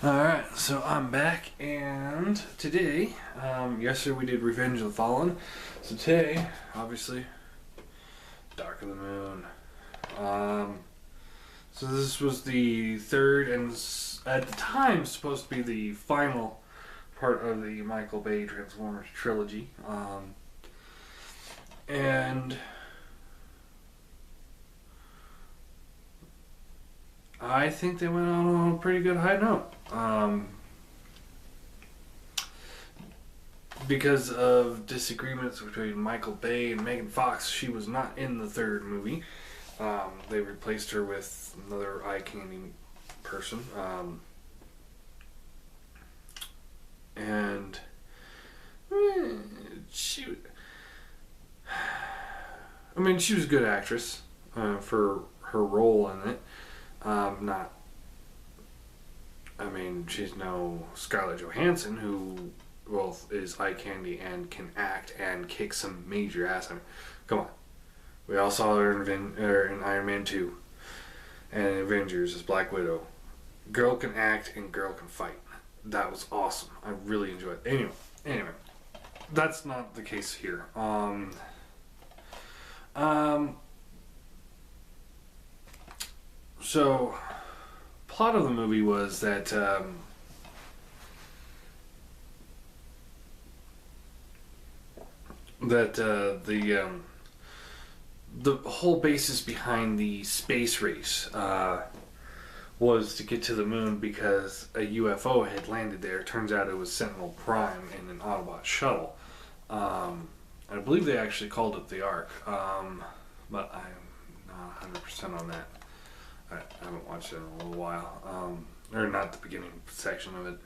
Alright, so I'm back, and today, yesterday we did Revenge of the Fallen, so today, obviously, Dark of the Moon. So this was the third, and at the time, supposed to be the final part of the Michael Bay Transformers trilogy, and I think they went out on a pretty good high note. Because of disagreements between Michael Bay and Megan Fox, she was not in the third movie. They replaced her with another eye candy person. And she was a good actress for her role in it. She's no Scarlett Johansson, who both is eye candy and can act and kick some major ass. Come on. We all saw her in Iron Man 2 and in Avengers as Black Widow. Girl can act and girl can fight. That was awesome. I really enjoyed it. Anyway, that's not the case here. So, plot of the movie was that the whole basis behind the space race was to get to the moon because a UFO had landed there. Turns out it was Sentinel Prime in an Autobot shuttle. I believe they actually called it the Ark, but I'm not 100% on that. I haven't watched it in a little while, or not the beginning section of it.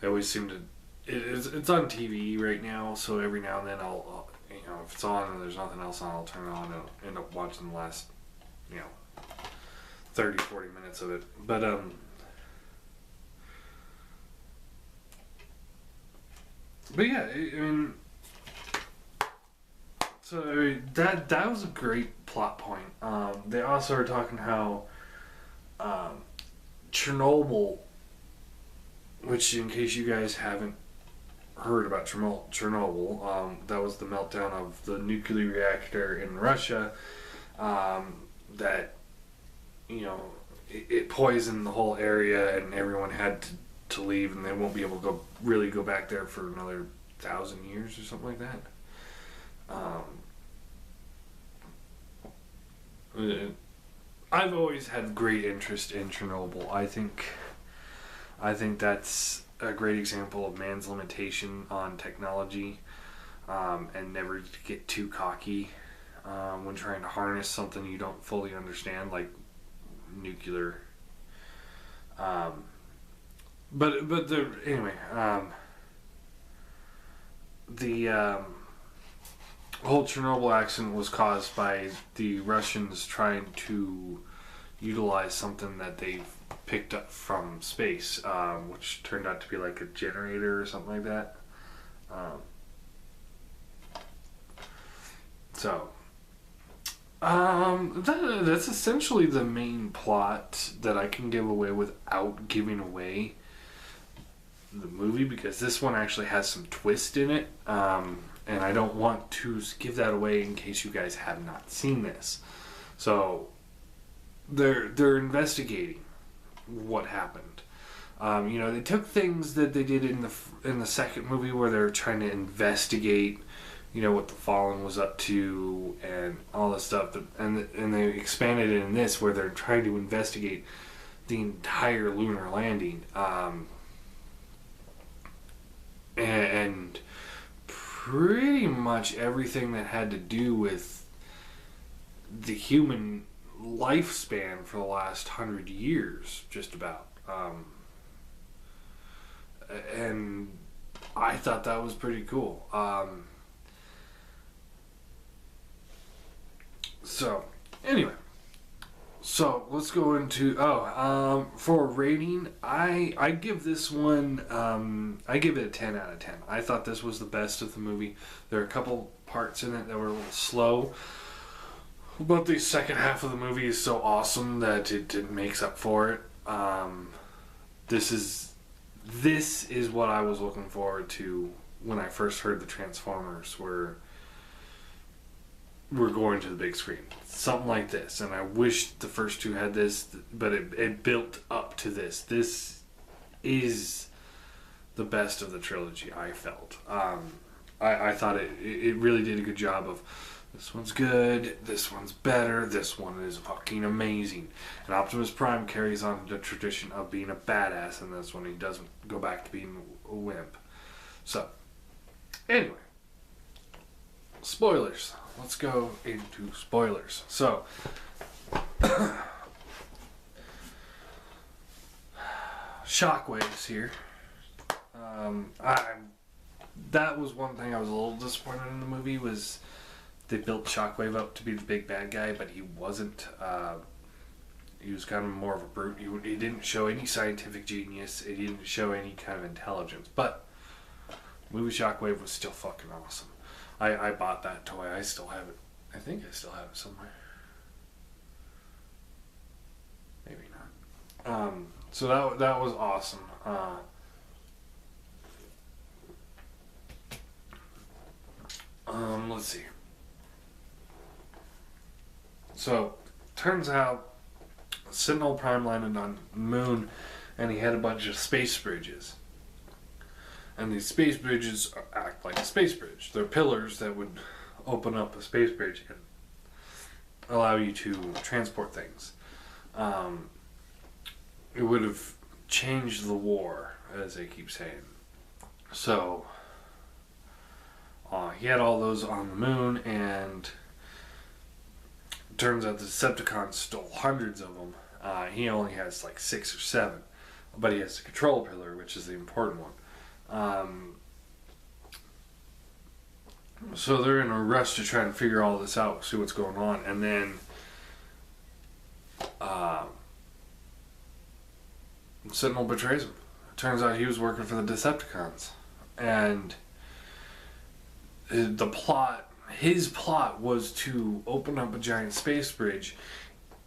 I always seem to. It's on TV right now, so every now and then I'll if it's on and there's nothing else on, I'll turn it on and end up watching the last 30-40 minutes of it. But yeah, so that was a great plot point. They also are talking how Chernobyl, which in case you guys haven't heard about Chernobyl, that was the meltdown of the nuclear reactor in Russia, that it poisoned the whole area and everyone had to leave, and they won't be able to go back there for another 1,000 years or something like that. I've always had great interest in Chernobyl. I think that's a great example of man's limitation on technology, and never to get too cocky when trying to harness something you don't fully understand, like nuclear. The whole Chernobyl accident was caused by the Russians trying to utilize something that they've picked up from space, which turned out to be like a generator or something like that. That's essentially the main plot that I can give away without giving away the movie, because this one actually has some twist in it, and I don't want to give that away in case you guys have not seen this. So they're investigating what happened. They took things that they did in the second movie where they're trying to investigate, what the Fallen was up to and all this stuff, and they expanded it in this where they're trying to investigate the entire lunar landing, and pretty much everything that had to do with the human lifespan for the last 100 years, just about. And I thought that was pretty cool. So let's go into for rating. I give this one I give it a 10 out of 10. I thought this was the best of the movie. There are a couple parts in it that were a little slow, but the second half of the movie is so awesome that it makes up for it. This is this is what I was looking forward to when I first heard the Transformers were going to the big screen. Something like this. And I wish the first two had this, but it built up to this. This is the best of the trilogy, I felt. I thought it really did a good job of, this one's good, this one's better, this one is fucking amazing. And Optimus Prime carries on the tradition of being a badass in this one. He doesn't go back to being a wimp. So, anyway. Spoilers. Let's go into spoilers. So, Shockwave's here. That was one thing I was a little disappointed in the movie, was they built Shockwave up to be the big bad guy, but he wasn't. He was kind of more of a brute. He didn't show any scientific genius. He didn't show any kind of intelligence. But movie Shockwave was still fucking awesome. I bought that toy. I still have it. I think I still have it somewhere. Maybe not. So that was awesome. Let's see. So, turns out Sentinel Prime landed on the moon, and he had a bunch of space bridges. And these space bridges act like a space bridge. They're pillars that would open up a space bridge and allow you to transport things. It would have changed the war, as they keep saying. So, he had all those on the moon, and turns out the Decepticons stole hundreds of them. He only has like 6 or 7, but he has the control pillar, which is the important one. So they're in a rush to try and figure all this out, see what's going on, and then Sentinel betrays him. It turns out he was working for the Decepticons, and his plot was to open up a giant space bridge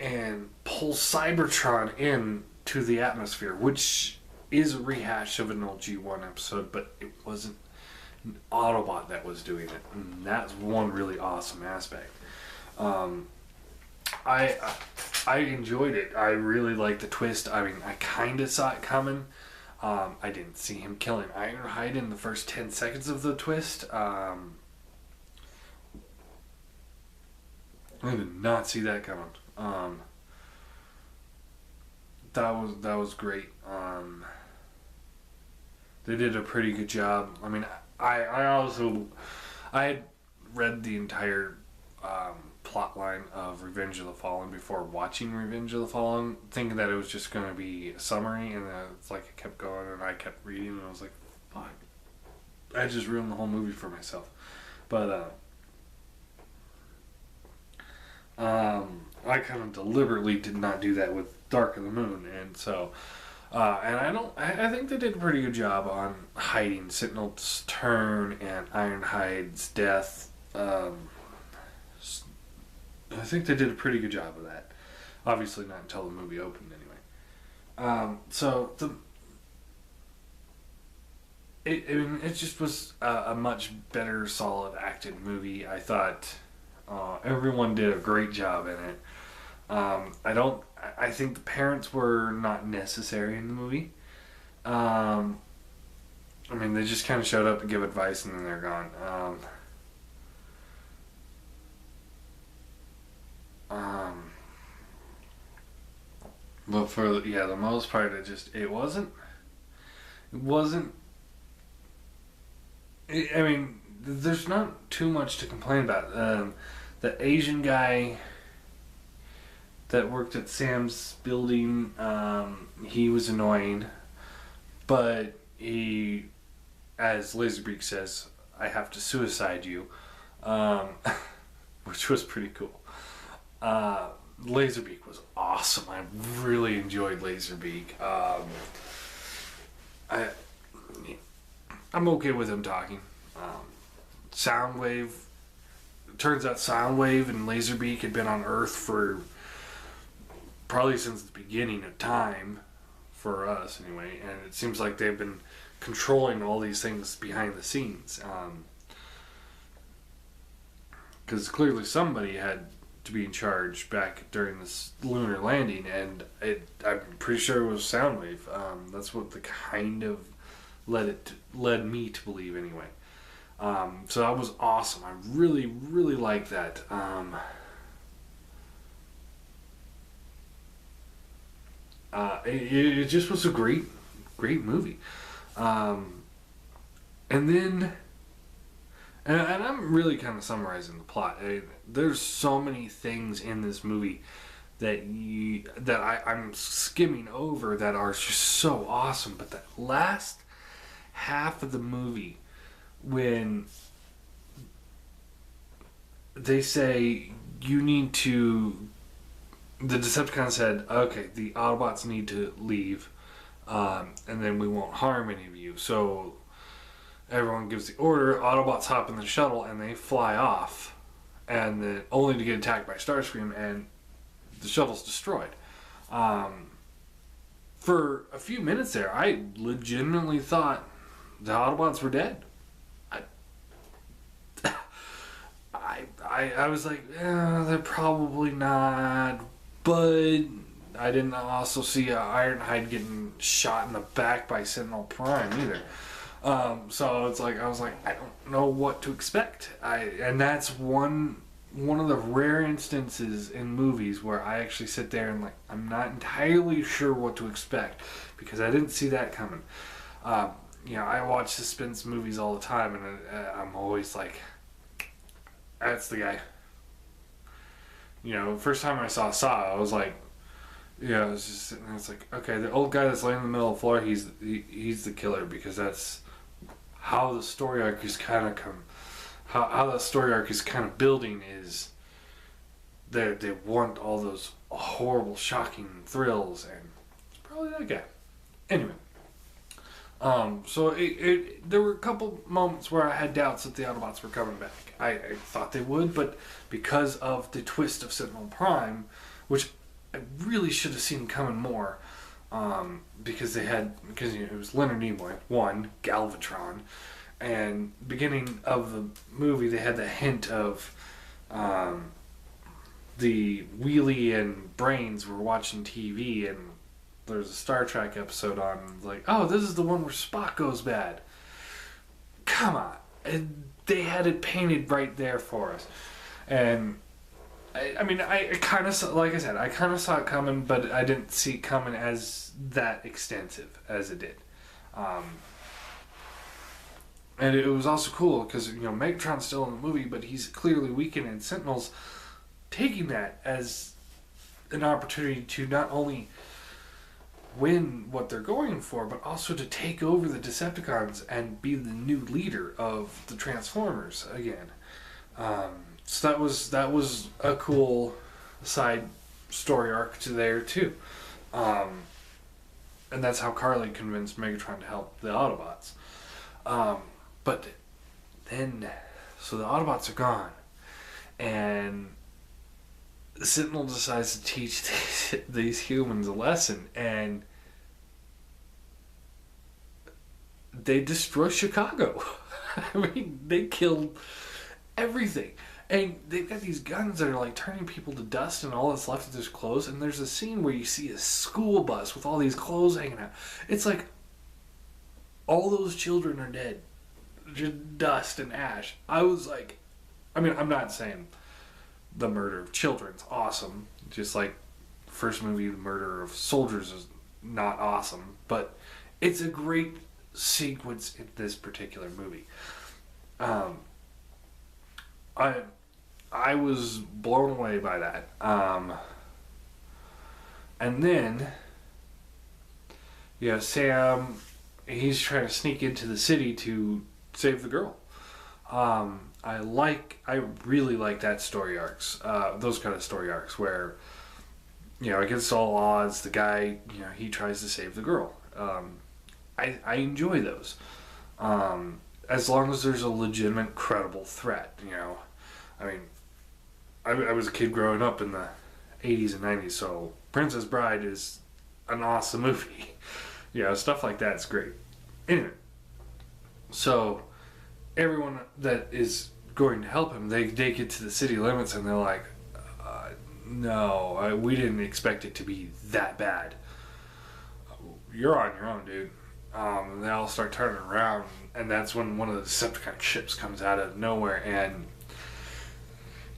and pull Cybertron in to the atmosphere, which is a rehash of an old G1 episode, but it wasn't an Autobot that was doing it, and that's one really awesome aspect. I enjoyed it. I really liked the twist. I mean, I kind of saw it coming. I didn't see him killing Ironhide in the first 10 seconds of the twist. I did not see that coming. That was great. They did a pretty good job. I mean, I had read the entire plot line of Revenge of the Fallen before watching Revenge of the Fallen, thinking that it was just going to be a summary, and it's like it kept going, and I kept reading, and I was like, fuck, I just ruined the whole movie for myself. But I kind of deliberately did not do that with Dark of the Moon, and so and I think they did a pretty good job on hiding Sentinel's turn and Ironhide's death. I think they did a pretty good job of that. Obviously not until the movie opened anyway. It just was a much better, solid acted movie. I thought everyone did a great job in it. I think the parents were not necessary in the movie. I mean, they just kind of showed up and give advice and then they're gone. But for the most part, it wasn't. I mean, there's not too much to complain about. The Asian guy that worked at Sam's building, he was annoying, but he, as Laserbeak says, I have to suicide you, which was pretty cool. Laserbeak was awesome. I really enjoyed Laserbeak. I'm okay with him talking. Soundwave. Turns out Soundwave and Laserbeak had been on Earth for probably since the beginning of time. for us anyway, and it seems like they've been controlling all these things behind the scenes. Because clearly somebody had to be in charge back during this lunar landing, and I'm pretty sure it was Soundwave. That's what the kind of led me to believe anyway. So that was awesome. I really, really liked that. It just was a great movie. And then, and I'm really kind of summarizing the plot. There's so many things in this movie that I'm skimming over that are just so awesome. But that last half of the movie, when they say you need to, the Decepticons said, okay, the Autobots need to leave, and then we won't harm any of you. So everyone gives the order, Autobots hop in the shuttle, and they fly off, and then only to get attacked by Starscream, and the shuttle's destroyed. For a few minutes there, I legitimately thought the Autobots were dead. I was like, they're probably not, but I didn't also see Ironhide getting shot in the back by Sentinel Prime either. So it's like, I was like, I don't know what to expect. And that's one of the rare instances in movies where I actually sit there and like, I'm not entirely sure what to expect because I didn't see that coming. I watch suspense movies all the time, and I'm always like, that's the guy. First time I saw Saw, I was like, I was just sitting there. It's like, okay, the old guy that's laying in the middle of the floor, he's the killer, because that's how the story arc is kind of how that story arc is kind of building. Is they want all those horrible, shocking thrills, and it's probably that guy. Anyway, so there were a couple moments where I had doubts that the Autobots were coming back. I thought they would, but because of the twist of Sentinel Prime, which I really should have seen coming more, because it was Leonard Nimoy, one, Galvatron, and beginning of the movie they had the hint of the Wheelie and Brains were watching TV, and there's a Star Trek episode on, like, oh, this is the one where Spock goes bad. Come on. And they had it painted right there for us. And I kind of, like I said, I kind of saw it coming, but I didn't see it coming as that extensive as it did. And it was also cool because, Megatron's still in the movie, but he's clearly weakened, and Sentinel's taking that as an opportunity to not only win what they're going for, but also to take over the Decepticons and be the new leader of the Transformers again. So that was a cool side story arc to there too. And that's how Carly convinced Megatron to help the Autobots. But then, so the Autobots are gone, and Sentinel decides to teach these humans a lesson, and they destroy Chicago. I mean, they killed everything. And they've got these guns that are like turning people to dust, and all that's left is their clothes. And there's a scene where you see a school bus with all these clothes hanging out. It's like all those children are dead. Just dust and ash. I was like, I'm not saying the murder of children's awesome. Just like first movie, the murder of soldiers is not awesome. But it's a great sequence in this particular movie. I was blown away by that. And then, Sam, he's trying to sneak into the city to save the girl. I really like that story arcs, those kind of story arcs where, against all odds, the guy, he tries to save the girl. I enjoy those. As long as there's a legitimate, credible threat, I was a kid growing up in the 80s and 90s, so Princess Bride is an awesome movie. Stuff like that's great. Anyway, so everyone that is going to help him, they get to the city limits and they're like, no, we didn't expect it to be that bad. You're on your own, dude. And they all start turning around, and that's when one of the Decepticon ships comes out of nowhere and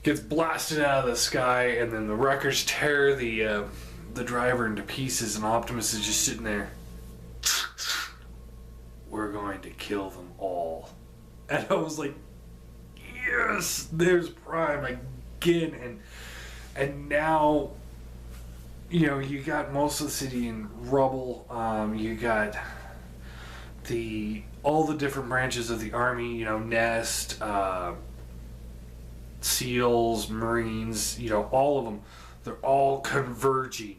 gets blasted out of the sky, and then the wreckers tear the driver into pieces, and Optimus is just sitting there. We're going to kill them all. And I was like, yes, there's Prime again. And now, you got most of the city in rubble. You got all the different branches of the army, Nest, SEALs, Marines, all of them. They're all converging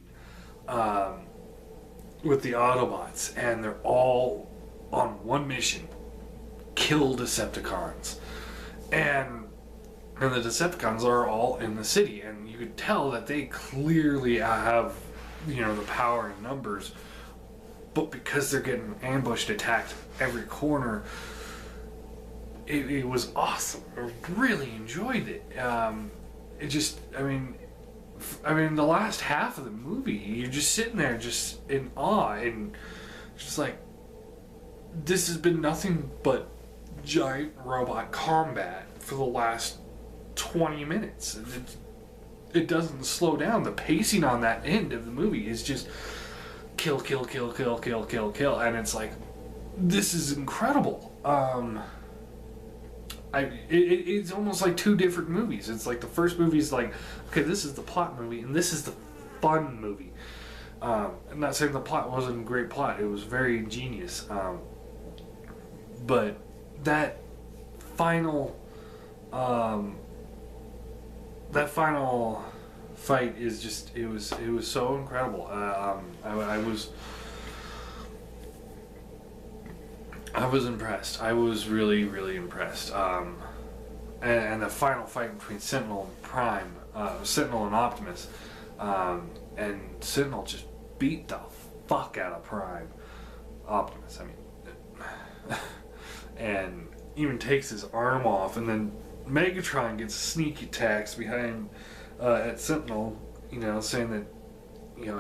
with the Autobots, and they're all on one mission: kill Decepticons. And the Decepticons are all in the city, and you could tell that they clearly have, the power in numbers. But because they're getting ambushed, attacked every corner, it was awesome. I really enjoyed it. The last half of the movie, you're just sitting there just in awe and just like, this has been nothing but giant robot combat for the last 20 minutes. And it doesn't slow down. The pacing on that end of the movie is just kill, kill, kill, kill, kill, kill, kill. And it's like, this is incredible. It's almost like two different movies. It's like the first movie is like, okay, this is the plot movie, and this is the fun movie. I'm not saying the plot wasn't a great plot. It was very ingenious. But that final fight is just, it was so incredible. I was impressed. I was really, really impressed. And the final fight between Sentinel and Prime, Sentinel and Optimus, and Sentinel just beat the fuck out of Prime. Optimus, and even takes his arm off, and then Megatron gets sneaky attacks behind at Sentinel, saying that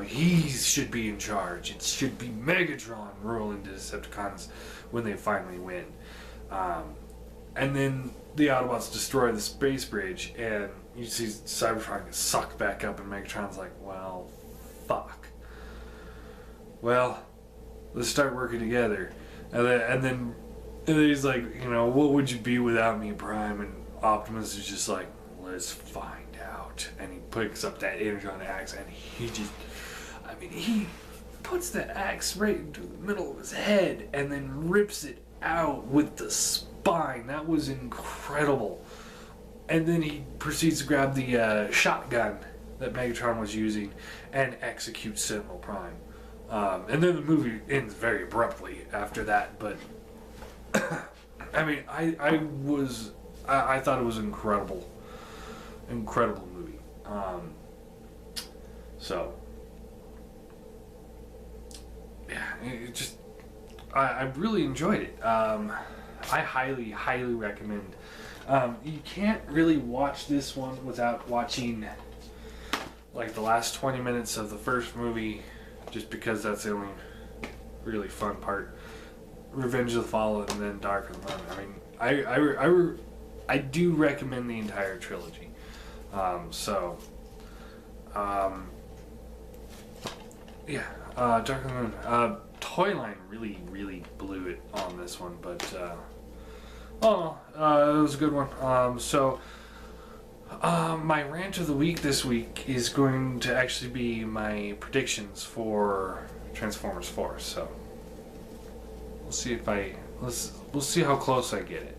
he should be in charge. It should be Megatron ruling the Decepticons when they finally win. And then the Autobots destroy the space bridge, and you see Cybertron get sucked back up, and Megatron's like, well, fuck. Well, let's start working together. And then he's like, what would you be without me, Prime? And Optimus is just like, let's find out. And he picks up that Energon axe, and he puts the axe right into the middle of his head and then rips it out with the spine. That was incredible. And then he proceeds to grab the shotgun that Megatron was using and execute Sentinel Prime. And then the movie ends very abruptly after that, but I thought it was incredible movie. I really enjoyed it. I highly, highly recommend. You can't really watch this one without watching like the last 20 minutes of the first movie, just because that's the only really fun part. Revenge of the Fallen, and then Dark of the Moon. I do recommend the entire trilogy. Dark of the Moon. Toyline really, really blew it on this one, but it was a good one. My rant of the week this week is going to actually be my predictions for Transformers 4. So we'll see how close I get it.